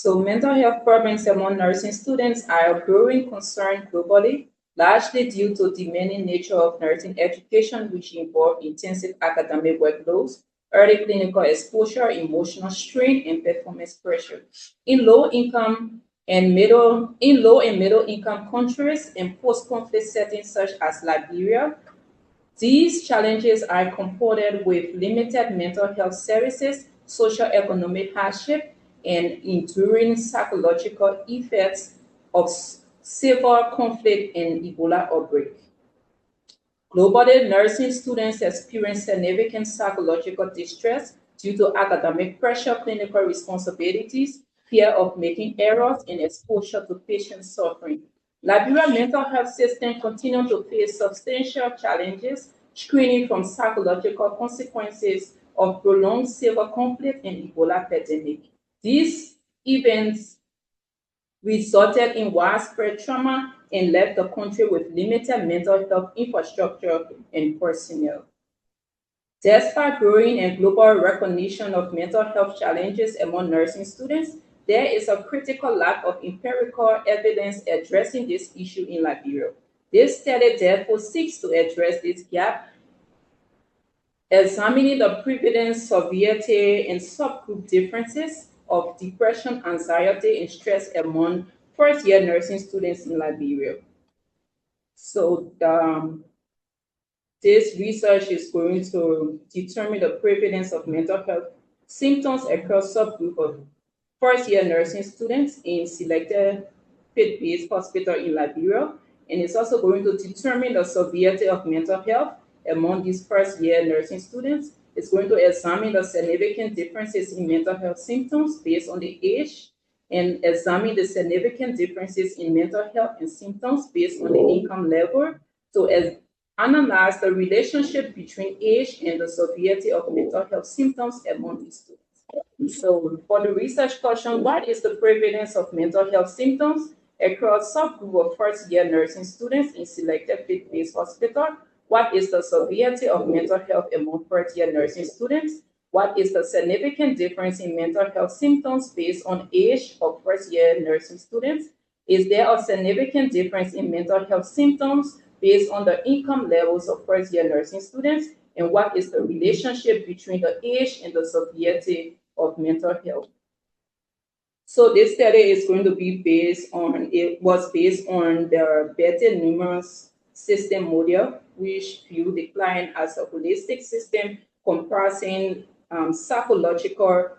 So mental health problems among nursing students are a growing concern globally, largely due to the demanding nature of nursing education, which involve intensive academic workloads, early clinical exposure, emotional strain, and performance pressure. In low and middle income countries and post-conflict settings such as Liberia, these challenges are compounded with limited mental health services, social economic hardship, and enduring psychological effects of civil conflict and Ebola outbreak. Globally, nursing students experience significant psychological distress due to academic pressure, clinical responsibilities, fear of making errors, and exposure to patient suffering. Liberia mental health system continue to face substantial challenges, screening from psychological consequences of prolonged civil conflict and Ebola pandemic. These events resulted in widespread trauma and left the country with limited mental health infrastructure and personnel. Despite growing and global recognition of mental health challenges among nursing students, there is a critical lack of empirical evidence addressing this issue in Liberia. This study therefore seeks to address this gap, examining the prevalence, severity, and subgroup differences of depression, anxiety, and stress among first-year nursing students in Liberia. So this research is going to determine the prevalence of mental health symptoms across subgroup of first-year nursing students in selected faith-based hospital in Liberia, and it's also going to determine the severity of mental health among these first-year nursing students. It's going to examine the significant differences in mental health symptoms based on the age, and examine the significant differences in mental health and symptoms based on the income level to analyze the relationship between age and the severity of mental health symptoms among these students. So for the research question, what is the prevalence of mental health symptoms across subgroup of first-year nursing students in selected faith-based hospital? What is the severity of mental health among first-year nursing students? What is the significant difference in mental health symptoms based on age of first-year nursing students? Is there a significant difference in mental health symptoms based on the income levels of first-year nursing students? And what is the relationship between the age and the severity of mental health? So this study is going to be based on the Kollie-Nyumah system model, which view the client as a holistic system comprising psychological,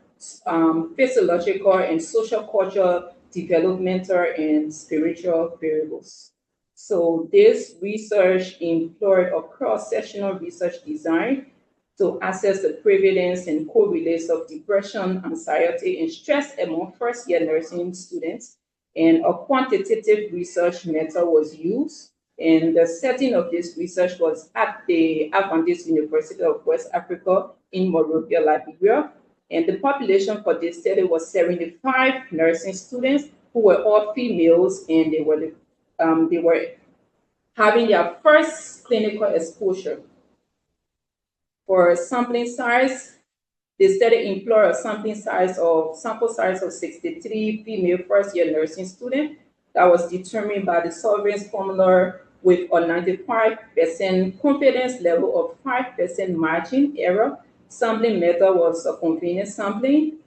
physiological, and social, cultural, developmental, and spiritual variables. So this research employed a cross-sectional research design to assess the prevalence and correlates of depression, anxiety, and stress among first-year nursing students. And a quantitative research method was used. And the setting of this research was at the Adventist University of West Africa in Monrovia, Liberia. And the population for this study was 75 nursing students who were all females, and they were having their first clinical exposure. For sampling size, the study employed a sample size of 63 female first-year nursing students that was determined by the Sovereign's formula with a 95% confidence level of 5% margin error. Sampling method was a convenient sampling,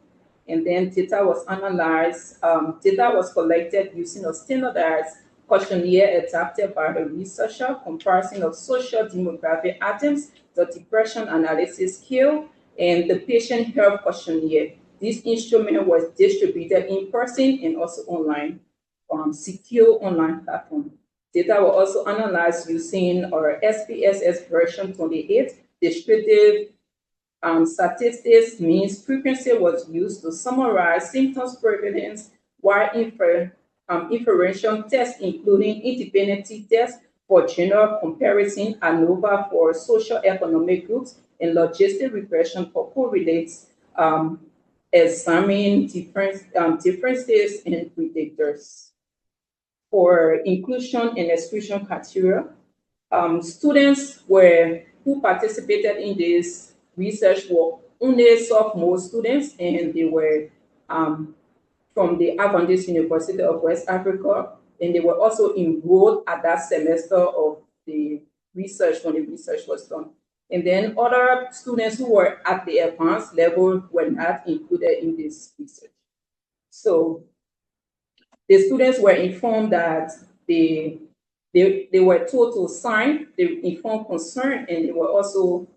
and then data was analyzed. Data was collected using a standardized questionnaire adapted by the researcher, comparison of social demographic items, the depression analysis scale, and the patient health questionnaire. This instrument was distributed in person and also online, secure online platform. Data were also analyzed using our SPSS version 28. Descriptive statistics means frequency was used to summarize symptoms prevalence, while inferential tests, including independent tests for general comparison, ANOVA for social economic groups, and logistic regression for correlates, examine differences in predictors. For inclusion and exclusion criteria, students who participated in this research were only sophomore students, and they were from from the Adventist University of West Africa, and they were also enrolled at that semester of the research when the research was done. And then other students who were at the advanced level were not included in this research. So the students were informed that they were told to sign the informed consent, and they were also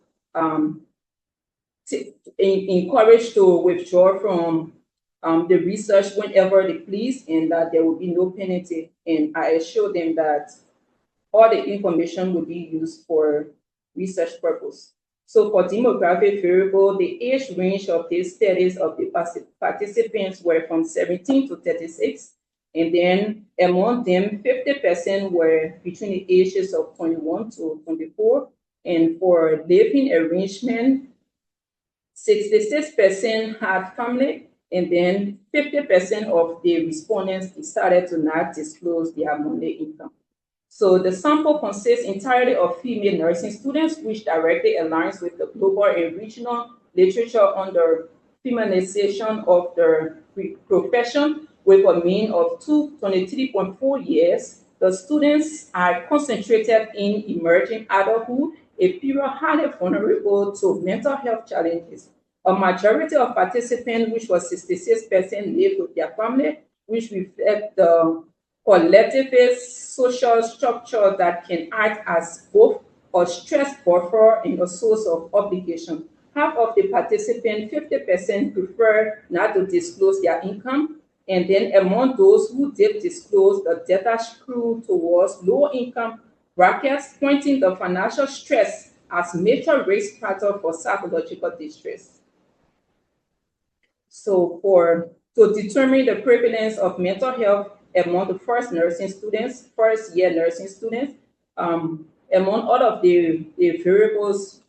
encouraged to withdraw from the research whenever they please, and that there will be no penalty. And I assured them that all the information will be used for research purpose. So for demographic variable, the age range of these studies of the participants were from 17 to 36. And then among them, 50% were between the ages of 21 to 24. And for living arrangement, 66% had family, and then 50% of the respondents decided to not disclose their monthly income. So the sample consists entirely of female nursing students, which directly aligns with the global and regional literature on the feminization of the profession, with a mean of 23.4 years. The students are concentrated in emerging adulthood, a period highly vulnerable to mental health challenges. A majority of participants, which was 66%, live with their family, which reflect the collectivist social structure that can act as both a stress buffer and a source of obligation. Half of the participants, 50%, prefer not to disclose their income. And then among those who did disclose, the data skewed towards low income brackets, pointing the financial stress as major risk factor for psychological distress. So to determine the prevalence of mental health among the first year nursing students, among all of the variables,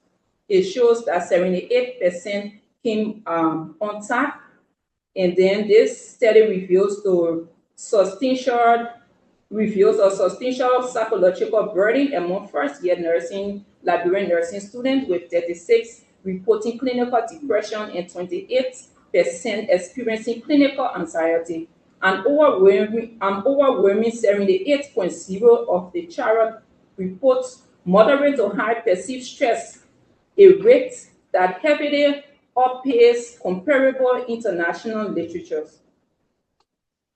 it shows that 78% came untapped. And then this study reveals a substantial psychological burden among first-year Liberian nursing students, with 36 reporting clinical depression and 28% experiencing clinical anxiety. An overwhelming 78.0% of the child reports moderate to high perceived stress, a rate that heavily outpaces comparable international literatures.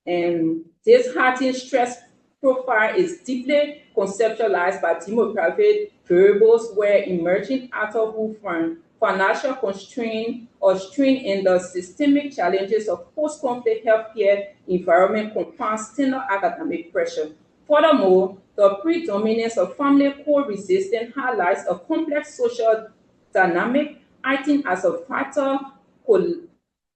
And this heightened stress profile is deeply conceptualized by demographic variables, where emerging adulthood from financial constraint or strain in the systemic challenges of post-conflict healthcare environment compound standard academic pressure. Furthermore, the predominance of family co-resistance highlights a complex social dynamic acting as a factor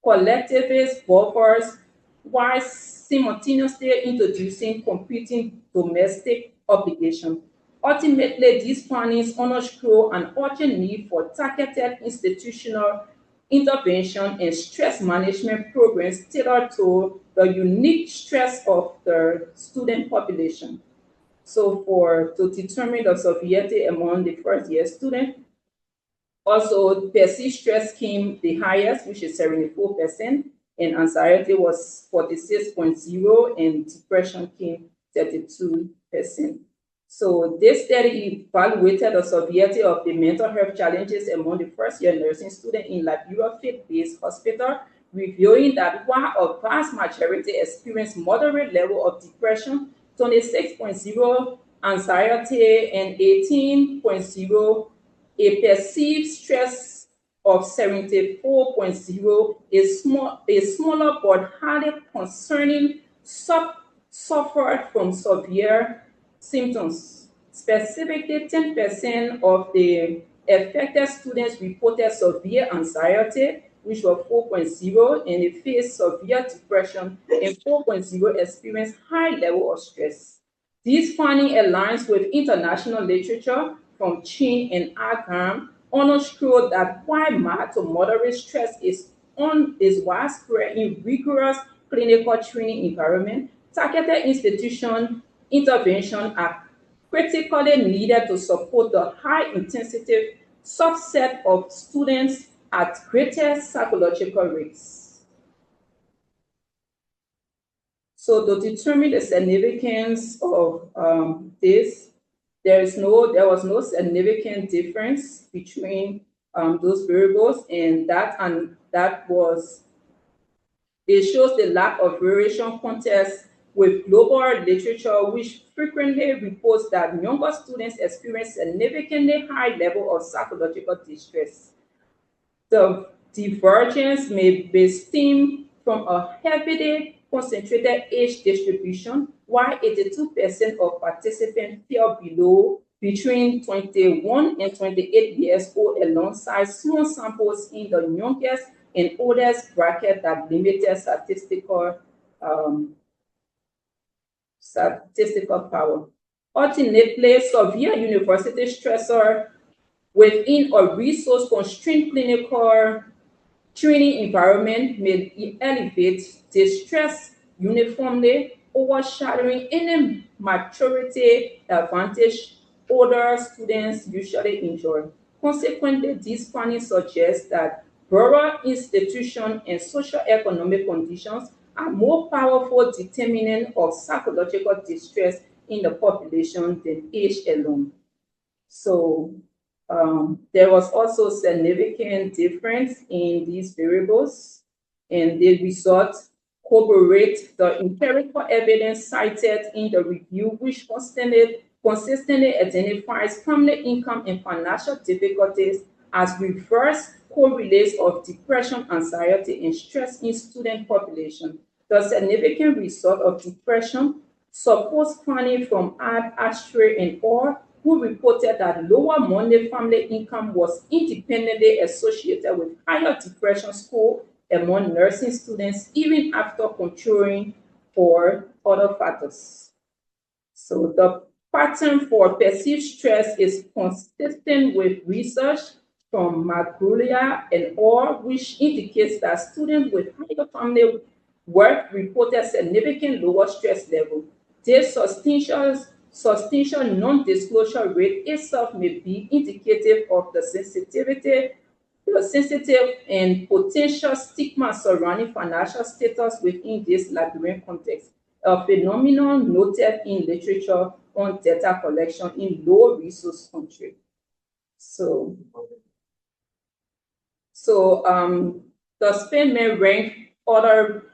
collectivist buffers, while simultaneously introducing competing domestic obligations. Ultimately, these findings underscore an urgent need for targeted institutional intervention and stress management programs tailored to the unique stress of the student population. So to determine the severity among the first-year students, also perceived stress came the highest, which is 74%, and anxiety was 46.0%, and depression came 32%. So this study evaluated the severity of the mental health challenges among the first-year nursing students in Liberia faith-based hospital, revealing that while a vast majority experienced moderate level of depression, 26.0% anxiety, and 18.0% a perceived stress of 74.0%, a smaller but highly concerning suffered from severe symptoms. Specifically, 10% of the affected students reported severe anxiety, which was 4.0%, and they faced severe depression, and 4.0% experienced high level of stress. This finding aligns with international literature from Chin and Agam, underscore that while mild to moderate stress is widespread in rigorous clinical training environment, targeted institution intervention are critically needed to support the high-intensity subset of students at greatest psychological risks. So to determine the significance of this, there was no significant difference between those variables, and that was, it shows the lack of variation context with global literature, which frequently reports that younger students experience significantly high level of psychological distress. The divergence may be stemmed from a heavily concentrated age distribution, while 82% of participants fell below between 21 and 28 years old, alongside small samples in the youngest and oldest bracket that limited um, statistical power. Ultimately, severe university stressor within a resource-constrained clinical training environment may elevate distress uniformly, overshadowing any maturity advantage older students usually enjoy. Consequently, these findings suggest that borough institutions and socio-economic conditions are more powerful determinants of psychological distress in the population than age alone. So there was also significant difference in these variables, and the results corroborate the empirical evidence cited in the review, which consistently identifies family income and financial difficulties as reverse correlates of depression, anxiety, and stress in student population. The significant result of depression supports finding from AHSRA and all, who reported that lower monthly family income was independently associated with higher depression score among nursing students, even after controlling for other factors. So the pattern for perceived stress is consistent with research from Magrulia and all, which indicates that students with higher family wealth reported significant lower stress level. This substantial non-disclosure rate itself may be indicative of the sensitive and potential stigma surrounding financial status within this Liberian context, a phenomenon noted in literature on data collection in low resource countries. So, the Spain may rank other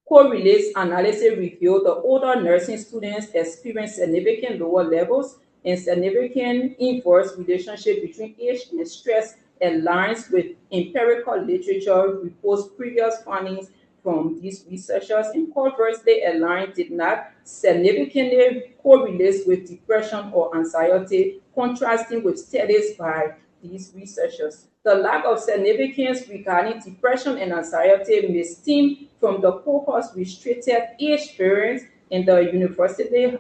correlates analysis revealed the older nursing students experience significant lower levels and significant inverse relationship between age and stress aligns with empirical literature reports previous findings from these researchers, and conversely aligned did not significantly correlate with depression or anxiety, contrasting with studies by these researchers. The lack of significance regarding depression and anxiety may stem from the cohort's restricted age variance and the universally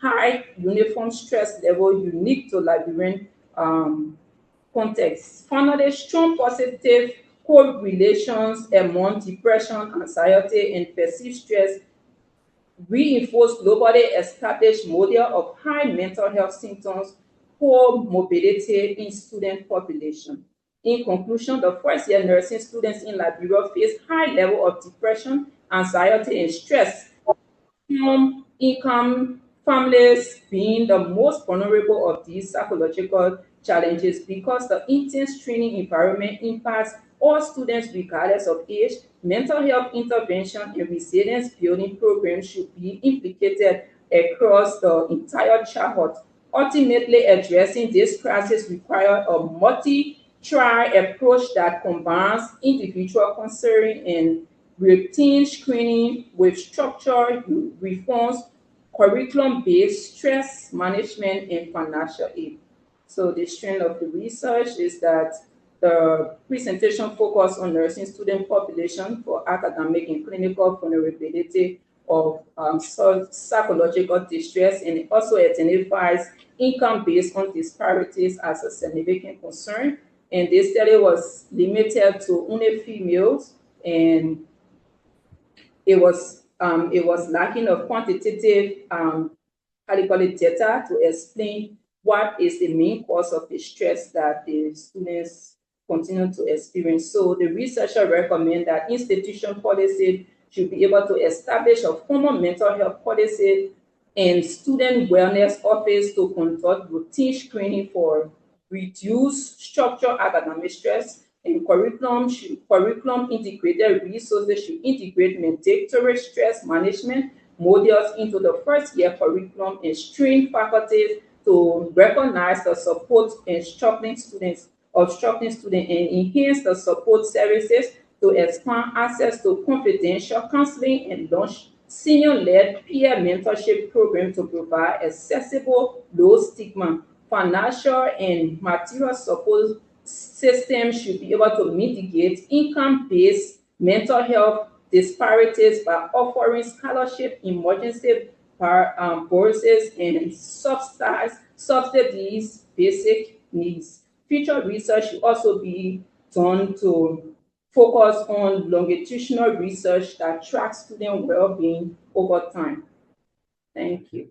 high uniform stress level unique to Liberian context. Finally, strong positive correlations among depression, anxiety, and perceived stress reinforce globally established model of high mental health symptoms, poor mobility in student population. In conclusion, the first-year nursing students in Liberia face high level of depression, anxiety, and stress. Home income families being the most vulnerable of these psychological challenges because the intense training environment impacts all students regardless of age. Mental health intervention and resilience building programs should be implicated across the entire childhood. Ultimately, addressing this crisis requires a multi-track approach that combines individual counseling and routine screening with structured reforms, curriculum-based stress management, and financial aid. So the strength of the research is that the presentation focused on nursing student population for academic and clinical vulnerability of psychological distress, and it also identifies income based on disparities as a significant concern. And this study was limited to only females, and it was lacking of quantitative data to explain what is the main cause of the stress that the students continue to experience. So the researcher recommend that institution policy should be able to establish a formal mental health policy and student wellness office to conduct routine screening for reduced structural academic stress, and curriculum integrated resources should integrate mandatory stress management modules into the first year curriculum and train faculty to recognize the support instructing students and enhance the support services to expand access to confidential counseling and launch senior-led peer mentorship program to provide accessible, low-stigma, financial and material support systems should be able to mitigate income-based mental health disparities by offering scholarship, emergency bourses, and subsidies basic needs. Future research should also be done to focus on longitudinal research that tracks student well-being over time. Thank you.